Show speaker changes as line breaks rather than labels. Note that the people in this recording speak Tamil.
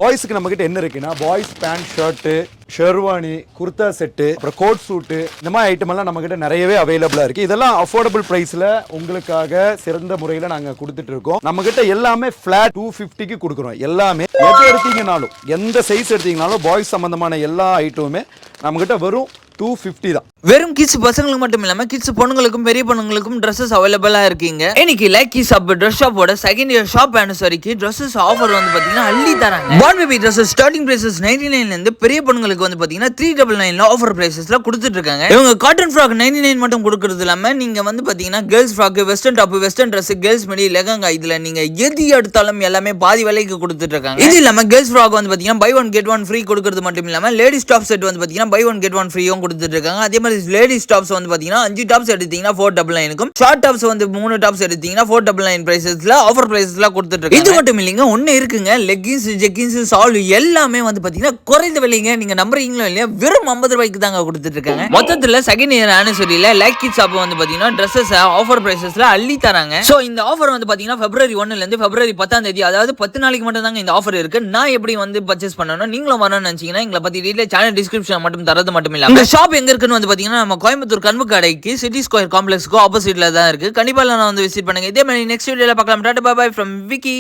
பாய்ஸ்க்கு நம்ம கிட்ட என்ன இருக்குன்னா boys pant, shirt, sherwani, kurta set, அப்புறம் கோட் சூட்டு, இந்த மாதிரி ஐட்டம் எல்லாம் நம்ம கிட்ட நிறையவே அவைலபிளா இருக்கு. இதெல்லாம் அஃபோர்டபுள் பிரைஸ்ல உங்களுக்காக சிறந்த முறையில நாங்க கொடுத்துட்டு இருக்கோம். நம்ம கிட்ட எல்லாமே ஃபிளாட் 250க்கு கொடுக்குறோம். எல்லாமே எது எடுத்தீங்கனாலும், எந்த சைஸ் எடுத்தீங்கனாலும் பாய்ஸ் சம்பந்தமான எல்லா ஐட்டமுமே நம்ம கிட்ட வெறும் 250 தான்.
வெறும் கிட்ஸ் பசங்களுக்கு மட்டும் இல்லாம கிட்ஸ் பொண்ணுங்களுக்கும் பெரிய பொண்ணுங்களுக்கும் ட்ரெஸ்ஸஸ் அவைலபிளா இருக்கீங்க. இன்னைக்கு லைக்கி ஷாப் ட்ரெஸ் ஷாப்போட செகண்ட் இயர் ஷாப் ஆனிவர்சரிக்கு ட்ரெஸ்ஸஸ் ஆஃபர் வந்து பாத்தீங்கன்னா அள்ளி தராங்க. Born baby dresses starting prices 99 ல இருந்து பெரிய பொண்ணுங்களுக்கு வந்து பாத்தீங்கன்னா 399 ஆஃபர் பிரைசஸ்ல கொடுத்துட்டு இருக்காங்க. இவங்க காட்டன் ஃப்ராக் 99 மட்டும் கொடுக்கறது இல்லாம நீங்க வந்து பாத்தீங்கன்னா girls frock, western top, western dress, girls midi, lehenga, இதுல நீங்க எது எடுத்தாலும் எல்லாமே பாதி விலைக்கு கொடுத்துட்டு இருக்காங்க. இது இல்லாம கேர்ள்ஸ் ஃப்ராக் வந்து பாத்தீங்கன்னா buy one get one free கொடுக்கறது மட்டும் இல்லாம லேடிஸ் டாப் செட் வந்து பாத்தீங்கன்னா பை ஒன் கெட் ஒன் ஃப்ரீயும் கொடுத்துட்டு இருக்காங்க. அதே மாதிரி லேடிஸ் டாப்ஸ் வந்து பாத்தீங்கன்னா 5 டாப்ஸ் எடுத்தீங்கன்னா 499 க்கும், ஷார்ட் டாப்ஸ் வந்து 3 டாப்ஸ் எடுத்தீங்கன்னா 499 பிரைசஸ்ல ஆஃபர் பிரைசஸ்ல கொடுத்துட்டு இருக்காங்க. இது மட்டும் இல்லைங்க, ஒண்ணு இருக்குங்க, லெகின்ஸ், ஜெகின்ஸ், சால் எல்லாமே வந்து பாத்தீங்கன்னா குறைந்த விலைங்க. நீங்க நம்புறீங்களோ இல்லையா, வெறும் 50 ரூபாய்க்கு தாங்க கொடுத்துட்டு இருக்காங்க. மொத்தத்துல செகண்ட் இயர் ஆனிவர்சரியில லைக்கி ஷாப் வந்து பாத்தீங்கன்னா ட்ரெஸ்ஸஸ் ஆஃபர் பிரைசஸ்ல அள்ளி தராங்க. சோ இந்த ஆஃபர் வந்து பாத்தீங்கன்னா February 1 ல இருந்து February 10 தேதி, அதாவது 10 நாளைக்கு மட்டும் தாங்க இந்த ஆஃபர் இருக்கு. நான் எப்படி வந்து பர்ச்சேஸ் பண்ணனும், நீங்களும் வரணும்னு நினைச்சீங்கன்னா எங்களை பத்தி டீடைல் சேனல் டிஸ்கிரிப்ஷன் மட்டும் தரது மட்டும் இல்ல, இந்த ஷாப் எங்க இருக்குன்னு வந்து பாத்தீங்கன்னா நம்ம கோயம்புத்தூர் கண்பு கடைக்கு சிட்டி ஸ்கொயர் காம்ப்ளெக்ஸ்க்கு ஆப்போசிட்ல தான் இருக்கு. கண்டிப்பா நான் வந்து விசிட் பண்ணுங்க. இதே மாதிரி நெக்ஸ்ட் வீடியோல பார்க்கலாம். Tata bye bye from Vicky.